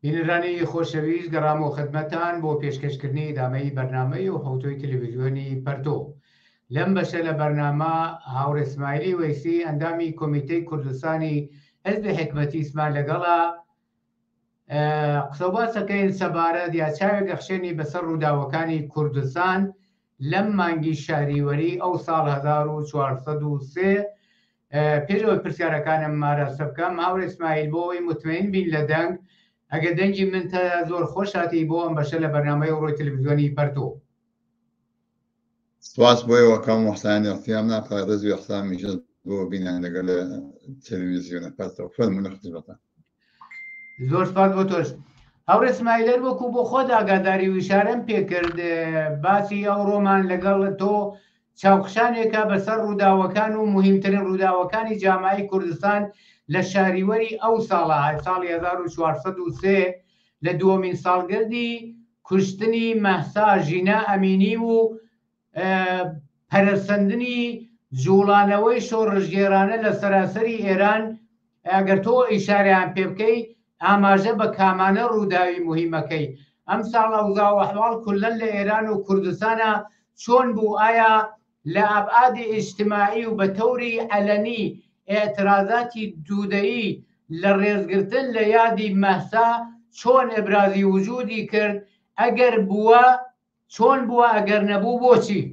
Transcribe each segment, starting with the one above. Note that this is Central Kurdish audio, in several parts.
بینەرانی خۆشەویست گەڕامەوە خدمەتان بۆ پێشکەشکردنی ئیدامەی بەرنامەی و هەوتۆی تەلەڤیزیۆنی پەرتۆ. لەم بەشە لە بەرنامە هاوڕێ ئیسماعیلی وەیسی ئەندامی کۆمیتەی کوردستانی حیزبی حکمەتی ئیسمان لەگەڵا قسەباسەکەین سەبارەت یا چاوێک دەخشێنی بەسەر ڕووداوەکانی کوردستان لەم مانگی شاریوەری ئەو ساڵ 1403 پێشەوەی پرسیارەکانم ماراستە بکەم. هاوڕێ ئیسماعیل بۆ ئەوەی مطمئین بین لە دەنگ ئەگە دەنگی من زۆر خۆشاتی بۆ ئەم بەشە لە بەرنامەی ڕۆی تەلەڤیزیۆنی پەرتۆ. سپاس بۆیەوە کەم وەختانی اختیام ناکات ڕێزی وەختامیش بۆ بینان لەگەڵ تەلەڤیزیۆنە پەرتۆ فەرمونە خزمەتان. زۆر سپاس بۆ تۆش. هاوڕێ ئیسماعیل وەکو بۆ خۆت ئاگاداری و ئیشارەم پێکرد باسی ئەو ڕۆمان لەگەڵ تۆ چاوخشانێکە بەسەر ڕووداوەکان و مهمترین ڕووداوەکانی جامعەی کوردستان لە شاریوەری ئەو ساڵە ساڵی 1403 لە دووەمین ساڵگەردی کوشتنی مەهسا ژینا ئەمینی و پەرەسەندنی جوڵانەوەی شۆڕژگێرانە لە سەراسەری ئێران. ئەگەر تۆ ئیشارەیان پێ بکەی ئاماژە بە کامانە ڕووداوی مهمەکەی ئەم ساڵ ئەوزا و ئەحواڵ کولەن لە ئێران و کوردستانە چۆن بوو؟ ئایا لە ئەبعادی ئیجتیماعی و بە تەوری عەلەنی ئێعترازاتی دوودەیی لە ڕێزگرتن لە یادی مەهسا چۆن ئەبرازی وجودی کرد؟ ئەگەر بووە چۆن بووە؟ ئەگەر نەبوو بۆچی؟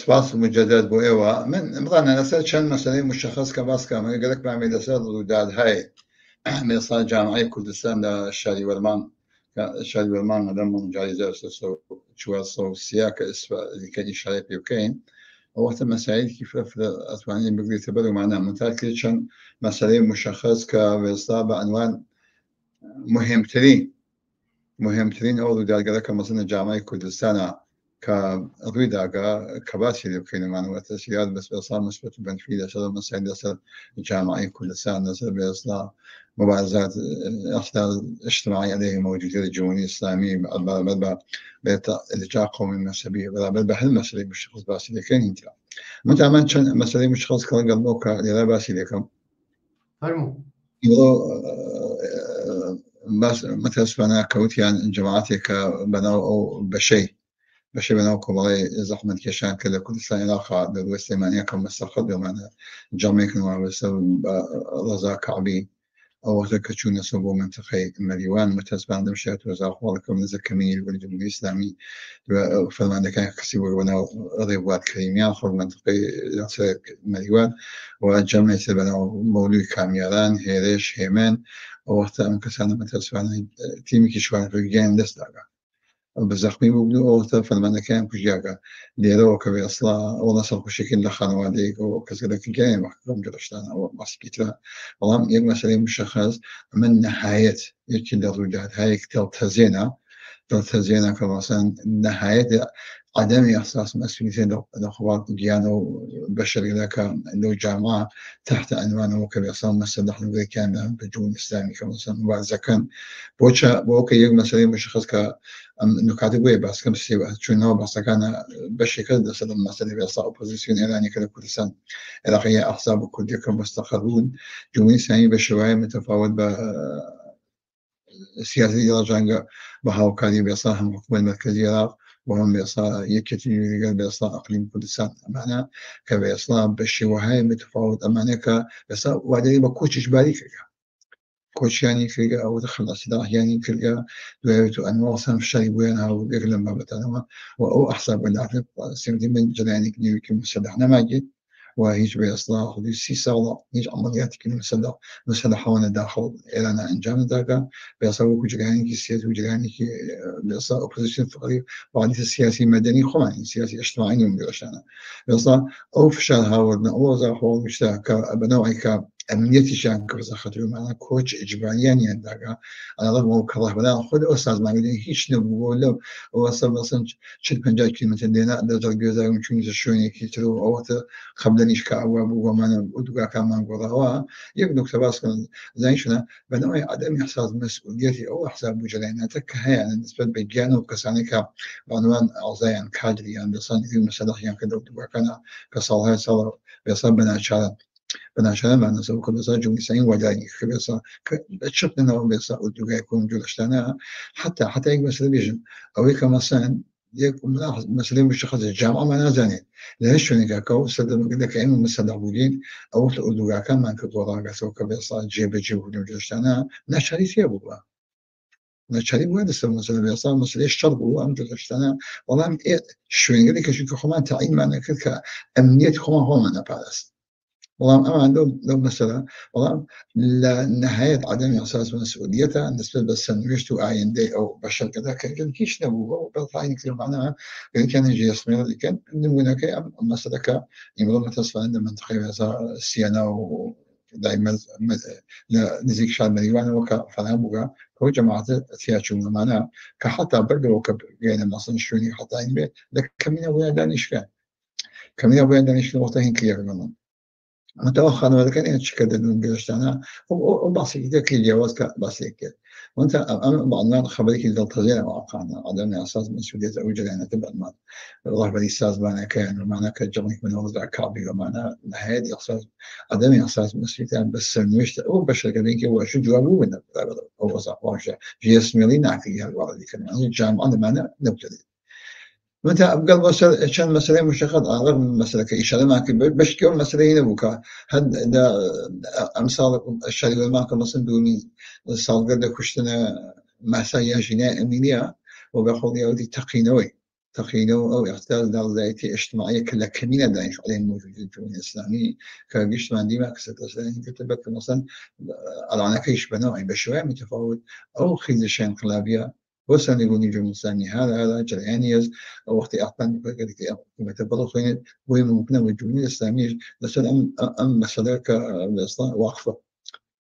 سپاس مجدد بۆ ئێوە. من بڵانە لەسەر چەند مەسەلەی مشخص کە باس کەم گەلێکمان لەسەر ڕوودادهای مێسا جامعەی کوردستان لە شاری وەرمان لەم جاری 1430 کە ئیشارە پێ بکەین ئەوەتە مەسایلێکی ئەتوانین بگریتە بەرەومانە منتاکرێت چەند مەسەلەی مشخص کە وێستا بە عنوان مهمترین ئەو ڕوودادگەرە کە مەسەڵەن جامعەی کوردستانە کە ڕووی داگا کە باسی لێ بکەینمانەوە تەسیرات بەسپێسا مثبت و بەنفی لەسەر مەسایل لەسەر جامعەی کوردستان لەسەر بێستا مبارزات اجتماعی عليه موجودية الجمهورية الإسلامية برابر بإرجاع قومي مذهبي برابر بهل مسألة مشخص باسي لكن انت متعمل شن مسألة مشخص كلا قلبوك للا باسي لكم فرمو بس مثل سبنا كوتيان جماعتك بناو أو بشي بناو كباري زحمة كشان كذا كردستان علاقة بالوسلمانية كم مستقبل بمعنى جامعة وعبسة رضا كعبي أو ذكرتون سبوا منطقة مليوان متسبان دمشات وزاخوالكم نزكمين والجمهورية الإسلامي فلما كان كسبوا ونا ريبوات كريميان خل منطقة مليوان وجمعية بنا مولوي كاميران هيرش هيمن وقت أم كسانا متسبان تيمي كشوان رجال دستاقة بزخمی بودن اوت فلمان کم کجیاگا دیرو که به اصلا اون اصل خوشی لخانواده و کسی که جای محکم جلوشتن او مسکیتلا ولام یک مسئله مشخص من نهایت یکی در رویداد های تلتزینا که مثلا نهایت عدم احساس مسئولیت الاخوات جيانو بشري لك انه جامعه تحت عنوان وكبي اصلا مسلح له كان بجون اسلامي كمثلا مبارزه كان بوكا يوم مسألة مشخص ك انه كاتبوي بس كم سيبه شنو بس كان بشكل مثلا مسألة بيصا اوبوزيسيون ايراني كذا كردستان عراقيه احزاب كرديه كمستقلون جمهوريه اسلاميه بشوايه متفاوت ب سياسيه رجانجا بهاوكاري بيصا هم الحكومه المركزيه العراق وهم بيصا يكتي بيصا اقليم كردستان معنا كبيصا بشوايه متفاوت امانه كبيصا وبعدين بكوش اجباري كوش يعني كذا أو دخل أصداء يعني كذا دويتو أنواع صنف شيء وينها ويقلم ما بتنوع أو أحسب ولا أعرف سمدي من جلاني كنيو كم مسلحنا ما جد وهيج بإصلاح ودي سيسالة هيج عمليات كم مسلح هون داخل إيران أنجام ذاك بيصيروا كجلاني كسياسي وجلاني كي بيصير أوبوزيشن فقري وعدي السياسي مدني خماني سياسي اجتماعي يوم بيرشنا بيصير أو فشل هاورنا أو زاحول مشتاق بنوعي أمنيتي شان كذا خطير معنا كوتش إجبارياني عندك أنا رغم كره بلا خد أستاذ ما يقولين هيش نبغى لو وصل مثلا شد بنجاي كلمة دينا درجة جزء من شو نزشوني كترو أو خبلنيش كأواب وما أدوكا كمان قرأوا يقدر كتباس كان زين شنا بنوع عدم إحساس مسؤوليتي أو إحساس بجليناتك هي يعني نسبة بيجانو كسانيكا بعنوان أعزائي كادري يعني بصان في مسألة يعني كده أدوكا كان كصالح صار بيصاب بنا شارع بناشنا ما نسوي كبسا جمهورية الإسلامية وداني كبسا شفنا نوع بسا ودوجا يكون جلستنا حتى يك مثلا بيجن أو يك مثلا يك ملاحظ مثلا بالشخص الجامعة ما نازنين ليش شو نكاكو سدم كده كأنه مثلا عبودين أو تقولوا كان ما كبورا قاسو كبسا جيب جلستنا نشري سيبوا نشري وين السبب مثلا بيصير مثلا إيش شربوا أم جلستنا والله شو نقول لك شو كمان تعين معنا كذا أمنية كمان هو معنا بعرس والله أما لو مثلا والله لنهاية عدم إحساس مسؤوليتها بالنسبة بس نريد أعين دي أو بشر كذا كان كيش نبوه بالعين كلام معناها كان يجي يسمع اللي كان نمونا كي مثلا ك يمرون تصفى عند منطقة سيانا و دائما نزيك شال مريوان وك فلان بوجا هو جماعة ثياتشون معنا كحتى برضه وك يعني مثلا شوني حتى عين بيت لكن كمينا ويا دانيش كان كمينا ويا دانيش وقتها كلير منهم متوخى أنا كان يتشكد إنه جلستنا وبسيط كل جواز بسيط كده وأنت أنا بعضنا خبرك إذا تغير واقعنا عدم أساس مسؤولية أو جرينا تبع المال الله بدي أساس معنا كان معنا كجمعك من وضع كعبي ومعنا هذه أساس عدم أساس مسؤولية بس مش أو بشر كذين كي هو شو جوابه من أو وضع واجه جيس ملينا عقلي هالوضع اللي كان يعني جامع أنا معنا نبتدي متى أبقى المسألة كان مسألة مشخص أغلب من مسألة كإشارة معك بس كم مسألة هنا بوكا هاد دا أمثال الشريعة معك مثلا دوني صار قد كشتنا مسايا جناء أمنية وبأخذ يودي تقينوي أو اختار دار ذاتي اجتماعية كلا كمينة دايش عليهم موجود في الجمهورية الإسلامية كجشت ما ديما كتبت مثلا على كيش بنوعي بشوية متفاوت أو خيز شيء انقلابية وسن يقولون الجمهورية الإسلامية هذا جريانيز أو وقت أحسن كما تبرر خينت وممكن والجمهورية الإسلامية مثلا أم مسألة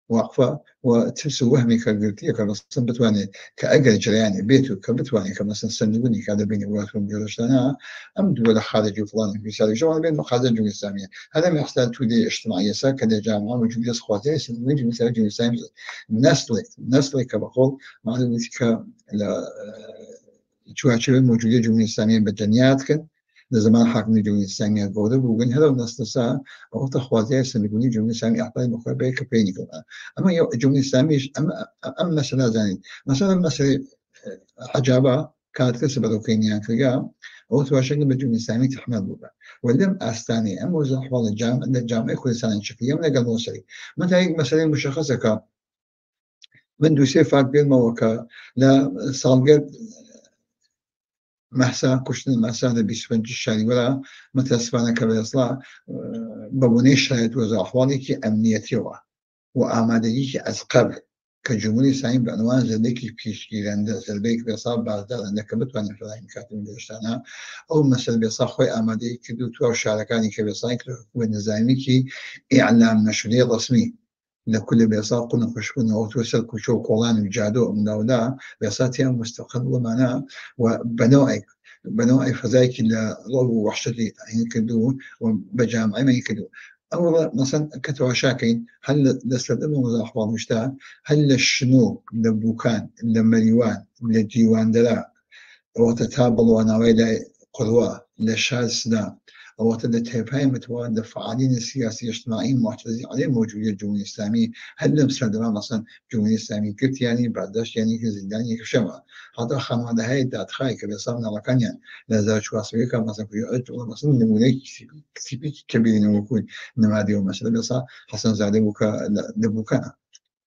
واقفة وتحسوا وهمي كقلتي كمثلا بتواني كأجل جرياني بيتو كبتواني كمثلا سنبني كذا بيني وبينكم جلوس أنا أم دول خارج وفلان في سالي جو بين خارج الجمهورية الإسلامية هذا ما يحتاج تودي اجتماعية ساكنة جامعة والجمهورية الإخواتية سنبني مثل الجمهورية الإسلامية نسلي كبقول معلومتك لا شو هالشيء موجودة الجمهورية الإسلامية بالجنيات كن لزمان حاكم الجمهورية الإسلامية جودة وقن هذا الناس نسا أو تخواتي سنقول الجمهورية الإسلامية أعطاني مخبئ كبيني كمان أما الجمهورية الإسلامية أما مثلا زين مثلا عجابة كانت كسبت وكينيان كلها أو تواشق بالجمهورية الإسلامية تحمل بها ولم أستاني أما وزن أحوال الجامعة كل سنة شكلية من قبل وصلي متى مثلا مشخصة من دوسي فاق بالموقع لا صالقت محسا كشتن محسا ده بيسفنج الشاري ولا متاسفانا كبيصلا ببونيش شايد وزا أحوالي كي أمنيتي وآمادگی که از قبل كجمهورية سعيد بعنوان زلبيك بيشكيلند زلبيك بيصاب بعد ذلك بتواني فلاحين كاتم بيشتانا أو مثلا بيصاب خوي آمادگی که دو تو شاركاني كبيصاين ونظامي كي إعلام نشري رسمي لكل بيصاب قلنا خشبنا وتوصل كشو قولان وجادو من دولا بيصاتهم مستقل معنا وبنوعي فذاك اللي ضربوا وحشتي ينكدوا وبجامعي ما ينكدوا أولا مثلا كتواشاكين هل لسلدنا مزاحوة مشتاع هل الشنو لبوكان لمليوان لديوان دلا وتتابل ونويل قدوة لشاسنا وتتهيبهاي متوان الفعالين السياسيين الاجتماعيين معترضين عليه موجودية الجمهورية الإسلامية هل لمسلدنا مثلا الجمهورية الإسلامية كنت يعني بعدش يعني كزنداني كشمع هذا خان هذا هاي دات خاي كبيصابنا لكانيا لازال شو أسويك مثلا في أجل مثلا نموني كتيبي كبيرين ويكون نمادي مثلا بيصا حسن زادي بوكا لبوكانا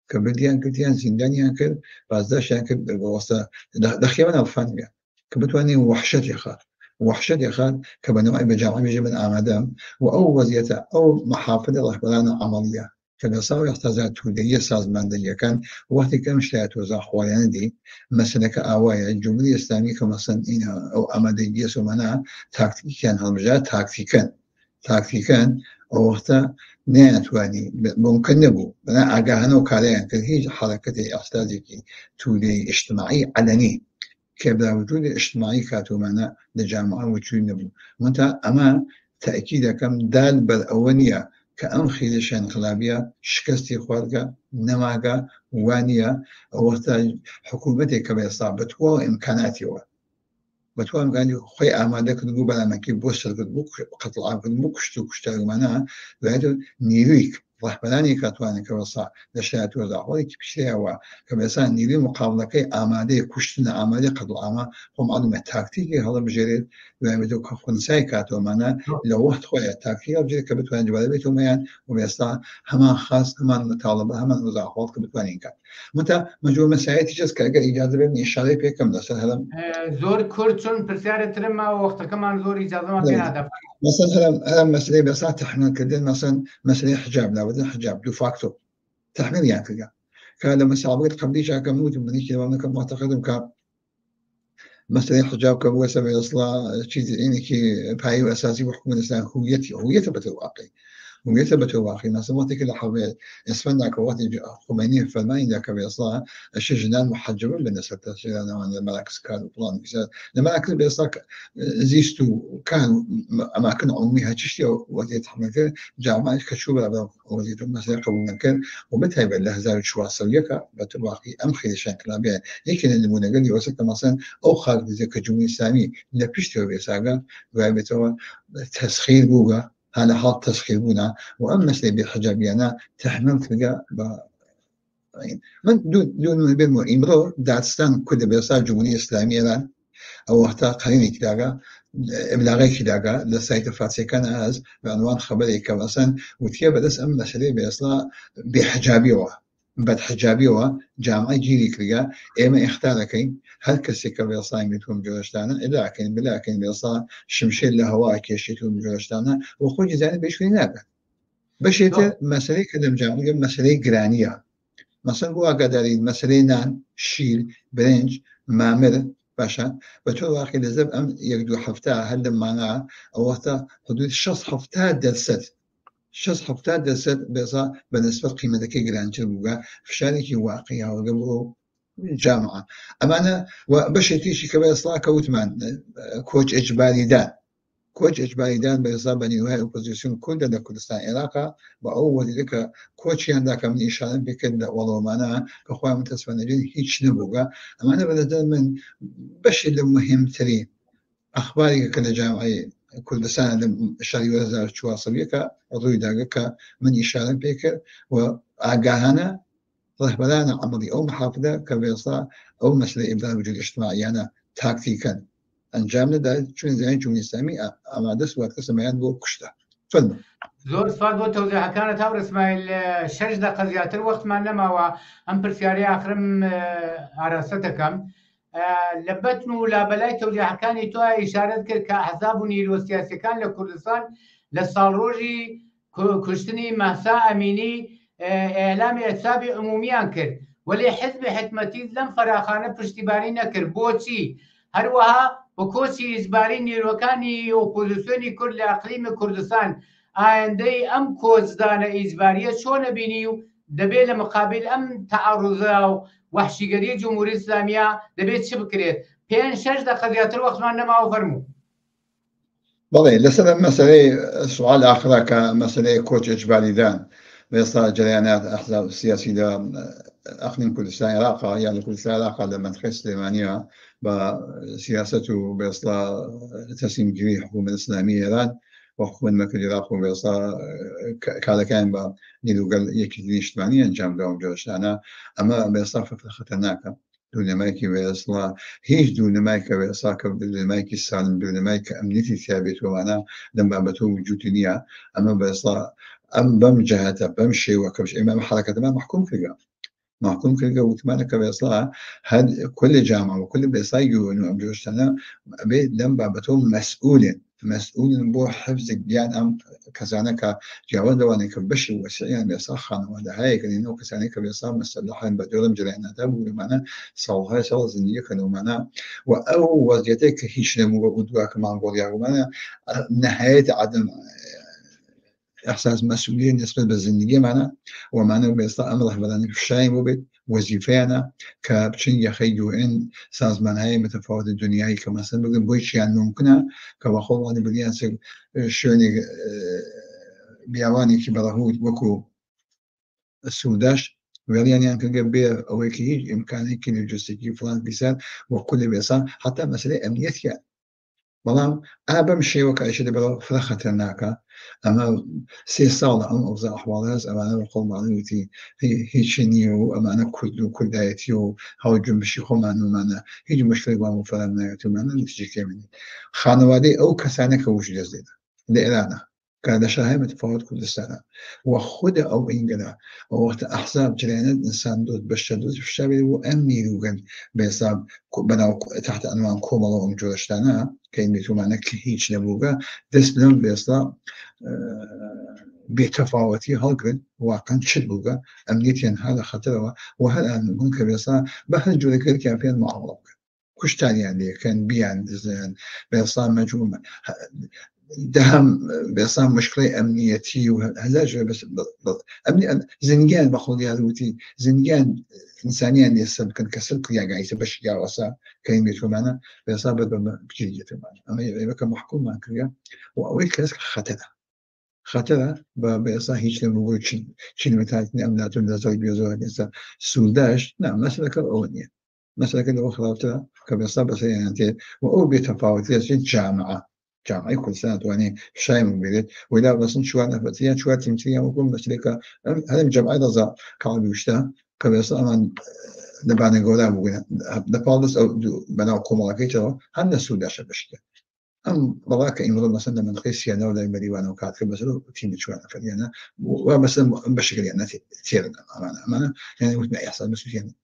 كبديان كتيان زندانيان كد بعدش يعني كد واسطة دخيانا الفانية كبتواني وحشتي خال وحشتي خال كبنوعي بجامعة بيجي من آمادام وأو وزيته أو محافظة رهبرانا عملية كبصار يحتاج تودية سازماندية كان وقت كم شتات وزا حواليان دي مثلا كأوايا الجمهورية الإسلامية كمثلا أو أمادية سمنا تاكتيكان هالمجال تاكتيكان أو وقتا ناتواني ممكن نبو أنا أجاهنا كارين كهيج حركة أحتاجك تودي اجتماعي علني كيف وجود اجتماعي كاتو معنا لجامعة وجود نبو وانت أما تأكيد كم دال بالأولية كأن خيلش انقلابية شكستي خوارقة نماغا وانية وقت حكومتي كبير صعبت وإمكاناتي بتوان قال خوي آماده كن بو بلا مكي بوصل كن بو قتل عام كن بو كشتو معناها بعد نيريك رهبراني كاتواني كوصا لشيات وزع هو كبشيا و كمثلا نيري مقابله كي آماده كشتنا آماده قتل عام هم علم تاكتيكي هذا بجريد ويمدو كخنساي كاتو معناها لو وقت خوي تاكتيكي بجري كبتوان جوال بيتو ميان وبيصلا همان خاص همان مطالبه همان وزع هو كبتوانين كات متى مجموع مسائل تجس كاجا اجازه بين اشاره بكم مثلا زۆر کورت چون پرسیارە ترمە وەختەکەمان زۆر ئیجازەمان پێ نادا. مثلا مسألة بس تحمل كده مثلا مسألة حجاب لابد حجاب دو فاكتو تحمل يعني كده كان لما سابقت قبلي جاء كموت من هيك لما كان معتقدهم كان مسألة حجاب كابو سبب إصلاح شيء يعني كي بهاي أساسي وحكم الإسلام هويته بتواقع ويثبت واقعي ناسموتي كل حوالي اسفنا كواتي خميني فالماين ذاك بيصلا الشجنان محجبين بالنسبة للشجنان المراكز كانوا بلان المراكز بيصلا زيستو كان أماكن عمومية هتشتي وزي تحمل جامعة كشوبة وزي مثلا قبول كان ومتى يبقى له زاوية شو سويك بتواقي أم خير شكل بيان لكن اللي منقل يوصل مثلا أو خارج زي كجمهورية إسلامية اللي بيشتوا بيساقا وبيتوا تسخير بوجا هذا حال تسخيرنا وأما مسألة بالحجابية تحمل تلقى من دون بالمو إمرو داستان كل بيصير جمهورية إسلامية الآن أو وقتها قريني كلاجا إبلاغي كلاجا لسايت فاتسي كان هذا بعنوان خبري كمثلا وتيابا بس أما مسألة بيصلا بحجابية بعد حجابية جامعة جيري كلاجا إما اختاركين هل كسيكا بيصلا يميتهم جورشتانا بلا كين بيصلا شمشيل لهواء كيشيتهم جورشتانا وخوج زاني بيشوي نابا بشيت مسألة كدم جامعة مسألة جرانية مثلا هو قدري مسألة نان شيل برنج مامر باشا بتو واقعي لازم أم يقدو حفتها هل معنا أو وقتها حدود شخص حفتها درست شخص حفتها درست بيصا بالنسبة قيمة ذكي جرانجر بوجا في شارك واقعي أو قبله جامعة أما أنا وبشتي شيء كبير إصلاح كوتمان كوتش إجباري دان كوتش إجباري دان بيصا بني وهاي أوبوزيسيون كل ده كردستان عراقا بأول ذلك كوتش عندك من إشارة بكذا والله معنا كخوان متسفنجين هيش نبوجا أما أنا بدل من بش اللي مهم تري أخباري كذا جامعي كردستان الشرعي وزارة شواصلية كأضوي داقة من إشارة بكر وأجاهنا رهبرانا عملي أو محافظة كبيصا أو مسألة إبداع وجود اجتماعي أنا تاكتيكا أنجامنا ده شو زين جمهورية إسلامية أما دس وقت سمعان بو كشته تفضل زۆر سوال بۆ تەوزیحەکانت هاور ئیسماعیل 6 دقە زیاتر وەختمان نەماوە ئەم پرسیارەی ئاخرم ئاراستە دەکەم لە بەتن و لابەلای تەوزیحەکانی تۆ ئیشارەت کرد کە ئەحزاب و نیرۆ سیاسیەکان لە کوردستان لە ساڵڕۆژی کوشتنی مەهسا ئەمینی ئێلامی ئەحزابی عمومیان کرد وەلێ حزبی حکومەتی لەم فەراخانە پشتیبانی نەکرد بۆچی هەروەها بە کۆچی ئیجباری نیرۆکانی ئۆپۆزیسیۆنی کورد لە ئەقلیمی کوردستان ئایندەی ئەم کۆچدانە ئیجباریە چۆنە بینی و دەبێت لە مقابل ئەم تەعەڕوزە و وەحشیگەری جمهوریە ئیسلامیە دەبێت چ بکرێت 5-6 دقە زیاتر وەختمان نەماوە فەرموو. بەڵێ لەسەر مەسەلەی سوال ئاخرا کە مەسەلەی کۆچ ئیجباری دان بێستا جریانات ئەحزاب سیاسی لە ئەقلیم کوردستان عێراقا یان لە کوردستان عێراقا لە منطقەی سلێمانیە بە سیاست و بێستا تەسلیمگیری حکومەت ئیسلامی ئێران وحكومة المركز العراقي وبيصا كان با نيلوغل يكي نيشتماني انجام داوم جوشتانا اما بيصا فكرة خطرناكا دون مايكي بيصلا هيج دون مايكا بيصا دون مايكي سالم دون مايكا امنيتي ثابت ومعنا لما بتو وجودنيا اما بيصا ام بمجهة بمشي وكبش امام حركة ما محكوم كلها محكوم كلها وثمانة كبيصلا هاد كل جامعة وكل بيصا يجون جوشتانا بيت لما بتو مسؤول بو حفظ الديان أم كذلك جواد وانك بشر وسعيان بيصخن ولا هاي كنينو كذلك بيصاب مسلحين بدورم جرينا تابو معنا صوها صوت زنية كانوا معنا وأو وزيتك هيش نمو ودواك مع قوليا ومعنا نهاية عدم إحساس مسؤولية نسبة بالزندگی معنا ومعنا بيصاب أمر بدني في الشاي مبيت وظيفانا كبتشين يخيجو إن سازمان هاي متفاوت الدنيا كمثلا بقول بويش يعني ممكنة كبخول أنا بدي شوني بيواني كبرهود وكو السوداش وێڵیانیان کردگە بێ ئەوەیەکی هیچ ئیمکانێکی لۆجستیکی فڵان بیسان وەکو لە بێسان حتا مەسلەی ئەمنیەتیان بەڵام بەم شێوە کەشی دەبێت فرە خەتەرناکە ئەمە 3 ساڵە ئەم ئەوزا ئەحواڵە هەست ئەمانە بە قۆڵمانی وتی هیچی نییە و ئەمانە کورد و کوردایەتی و هەڵ جنبشی خۆمان ومانە هیچ مشکلی وام و فەرام نایەتمانە نتیجەکەمنی خانەوادەی ئەو کەسانە کە وش دەست دێت لە ئێرانە كان لشاهي متفاوت كردستان وخد أو إنجلا وقت أحزاب جريانات إنسان دود بشتدود في الشعب وأمني لوجن بيصاب بناو تحت عنوان كومالو ومجورشتانا كاين بيتو معنا كهيج نبوغا دس بنام بيصلا بتفاوتي هالجرن واقعا شدبوغا أمنيتين هذا خطر وهذا ممكن بيصلا بحث جولي كل كافيان معاملة كشتاني يعني كان بيان بيصلا مجموعة دهم بيصير مشكلة أمنيتي وهذا بس أمني زنجان بقول يا ذوتي زنجان إنسانيا يسبب كان كسلك يا جايز باش يا وسا كاين بيتو معنا بيصير بجدية معنا أما يبقى كمحكوم مع كريا وأول كلاس خطرة بيصير هيش لما بقول شيء متعدني أمنات ولا زوج بيزوج إنسان سوداش نعم مثلا كأولية مثلا كده أخرى كبيصير بس يعني وأو بيتفاوت في الجامعة جامعة كل سنة واني شاي من بيت وإذا بس نشوف نفتيان شوية تمثيلية وكل مسلكة هذا الجامعة إذا كانوا بيشتها كبيصير أمان نبان نقولها بقولنا نفاضس أو بناو كومالاكيتها هن السوداش بشكل أم بلاك إمرو مثلا من قيسيا ولا مريوانا وكاتب بس لو تيجي شوية فلينا ومثلا بشكل يعني تيرنا أمانة يعني وش ما يحصل بس يعني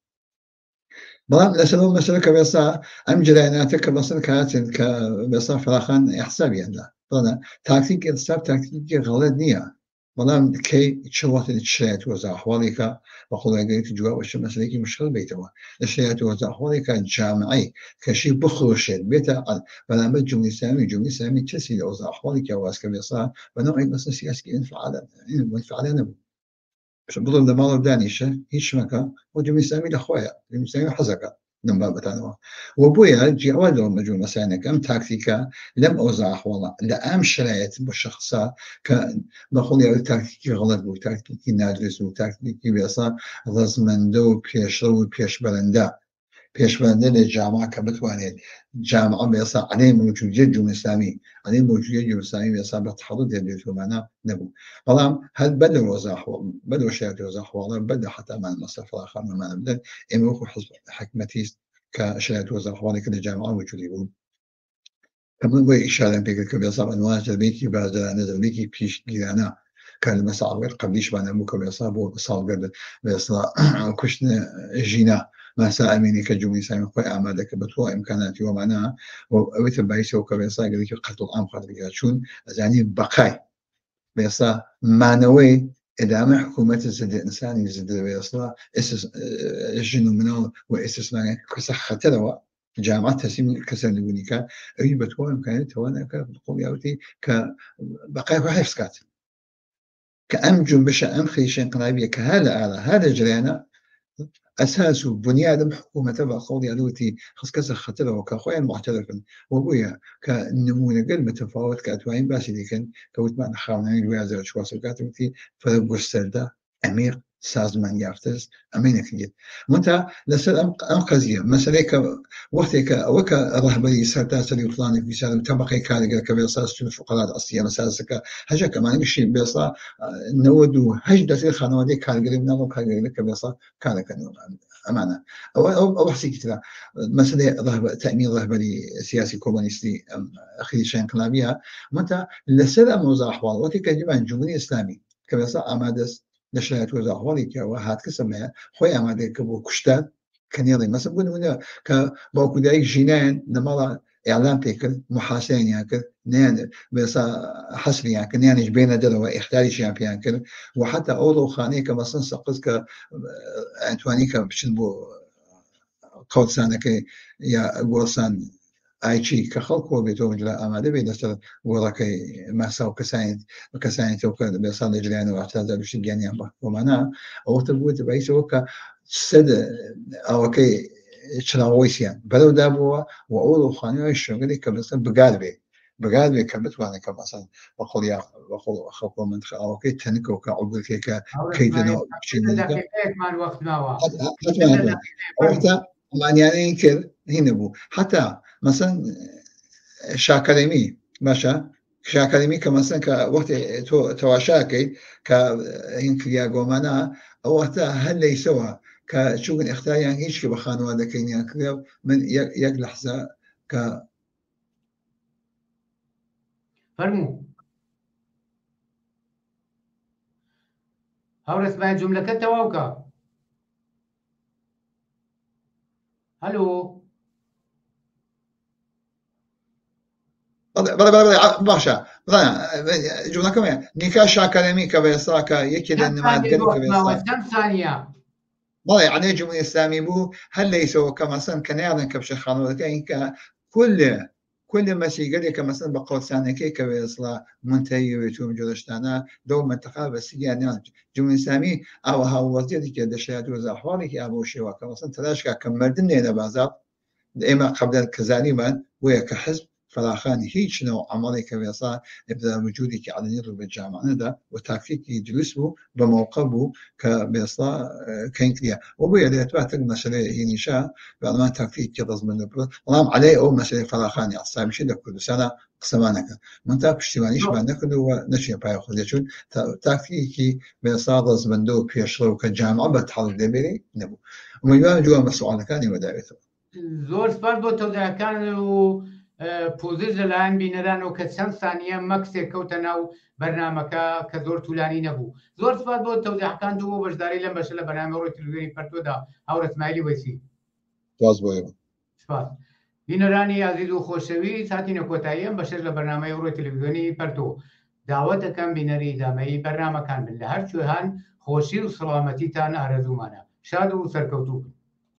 بلام لسه مثلا كبيصا أم جرياناتك كبصر كانت كبيصا فراخان حسابي يعني طبعا تاكتيك السبب تاكتيك غلط نية بلام كي تشوت الشيء توزع حواليك بقول لك جوا وش مثلا كي مشكلة بيتوا الشيء توزع حواليك جامعي كشيء بخروش بيتا بلام جملة سامي تسيل توزع حواليك واس كبيصا بنوع مثلا سياسي انفعال عشان بضل ده مال دانيشه هيش مكان وجميع سامي لأخويا جميع سامي حزقة من باب تانوا وابويا جي أول يوم مجموعة مسائل كم تاكتيكا لم أوزع والله لا أم شريت بالشخصة كان بقول يا تاكتيكي غلط وتاكتيكي نادرس وتاكتيكي بيصير ضزمندو بيشرو بيش بلندا للجامعة كبتوانيت جامعة بيصير عليه موجودية جمهورية الإسلامية عليه موجودية جمهورية الإسلامية بيصير بتحضر يدرسوا معنا نبو طبعا هل بدأ وزاح بدأ شيء وزاح والله بدأ حتى مع المصرف الآخر ما بدأ إمروه حزب حكمتي كشيء وزاح والله كل جامعة موجودين كمان بقى إشارة بيك بيصير أنواع تبيكي بعد نزل بيكي بيش جيرانا كان المساعير قبليش بنا مو كبيصير بو صار قبل بيصير كشنا جينا ما سأميني كجمهورية سامي خوي أعمالك بطوع إمكاناتي ومعناها ويتبعيسي وكبيصا قال لك قتل العام خاطر شون يعني بقاي بيصا معنوي إدامة حكومة الزد إنساني الزد بيصا جنو منال واستثناء كسخة تلوى جامعة تسمي كسر نقوليكا أي بطوع إمكاناتي وانا كبقول ياوتي كبقاي وحفظكات كأم جنبشة أم خيشة انقلابية هذا جريانا أساس بنياد حكومة تبع قولي ألوتي خص كسر خطره وكأخوين معترفا وأبويا كنمونة قل متفاوت كأتوين باسي دي كان كوت معنا خاونين الوازر شواسر كاتبتي فرق السردة أمير سازمان يافتز أمينك جد وانت لسل أم قضية مثلا وقتك وكا رهبري سرتا سري فلاني في سالم تبقي كارجر كبيصاص في الفقرات أصلية مساسك هجا كمان مشي بيصا نودو هجدة الخانوادي كارجر منالو كارجر كبيصا كارجر أمانة أو حسي كتير مثلا تأمين رهبري سياسي كومونيستي أخي شيء انقلابية وانت لسل أموزا أحوال وقتك جمعن جمهوري إسلامي كبيصا أمادس نشرات وزا أحوالي كواحد كسمها خوي أمادة كبو كشتات كنيري مثلا بقولنا كباكو دايك جينان نمالا إعلام بيكل محاسين ياكل نيان بس حسبي ياكل نيان بين دلوا اختاري شيء ياكل وحتى أولو خاني كمثلا سقط ك أنتواني كبشنبو قوت سانك يا قوسان أيشي كخلق بيتو جلا أمادة بيدستر وراكي مساو كساين توكل بيصل جليان واعتاد بشجعني أبا ومعناه أو تبغى تبعيش وكا سد أو كي شراويسيان بدو دابوا وأولو خاني الشغل كبس بقلبي بەگات بێ کە بتوانێت کە مەسەن بەخۆڵ خەڵکۆ منتخەوەکەی تەنکەوە ئەوگوتێکە کەیدنەوە ئەوەتا ئەمانیانەی کرد هینە بوو حتا مەسەن شاکەرەمی باشە شاکەرەمی کە مەسەن کە وەختی تۆ تەواشاکەیت کە هین کریا گۆمانە ئەوەتا هەر لەیسەوە کە چوون اختیاریان هیچ کە بە خانوادەکەینیان کرێ من یەک لەحزە کە فەرموو هەورەسمان جوملەکە تەواوکە هەلو باشە جوڵەکەمە نیکا شاکەرەمی کە بە ئێستاکە یەکی لە نمادگەر بەڵێ عەنێ جمهوری ئیسلامی بوو هەر لەیسەوە کە مەسەن کە نەیانن کە بشە خانوادەکەی کە كل مسيقى كمثلا بقول ثاني كي كويسلا منتهي ويتوم جلشتانا دو منطقة بس يعني جمهورية الإسلامية أو هاو وضعي كده شهادة وزحوالي كي أبو شيوا كمثلا تلاش كمردني إلى بعض إما قبل الكزاريمان ويا كحزب فلاخاني هيج نوع عملي كويسلا يبدأ وجودي على نيرو بالجامعة ده وتكفيك يدرسه بموقبه كبيصلا كينكليا وبيا اللي تبعت المسألة هي نشاء بعد ما تكفيك يضز من البلد والله عليه أو مسألة فلاخاني أصلا مش ده كل سنة قسمانك من تاب اشتوانيش ما نكده ونشي باي خذيشون تكفيك بيصلا ضز من دو بيشرو كجامعة بتحضر دبري نبو ومن يبان جوا مسؤول كاني ودايته زور سپاس بۆ تەوزیعەکان و پۆزش لەلایەن بینەرانەوە کە چەند سانیە مەکسێک کەوتە ناو بەرنامەکە کە زۆر توولانی نەبوو زۆر سپاس بۆ تەوزیعەکان و بەشداری لەم بەشە لە بەرنامە ڕۆی تەلەڤیزیۆنی پەرتۆدا هاورە اسماعیلی وەیسی سپاس بینەرانی عەزیز و خۆشەویست هاتینە کۆتایی ئەم بەشەش لە بەرنامەی ڕۆی تەلەڤیزیۆنی پەرتۆ داوات دەکەم بینەری ئیدامەیی بەرنامەکان بن لە هەر کوێهان خۆشی و سەڵامەتیتان ئارەزومانە شاد و سەرکەوتوو بن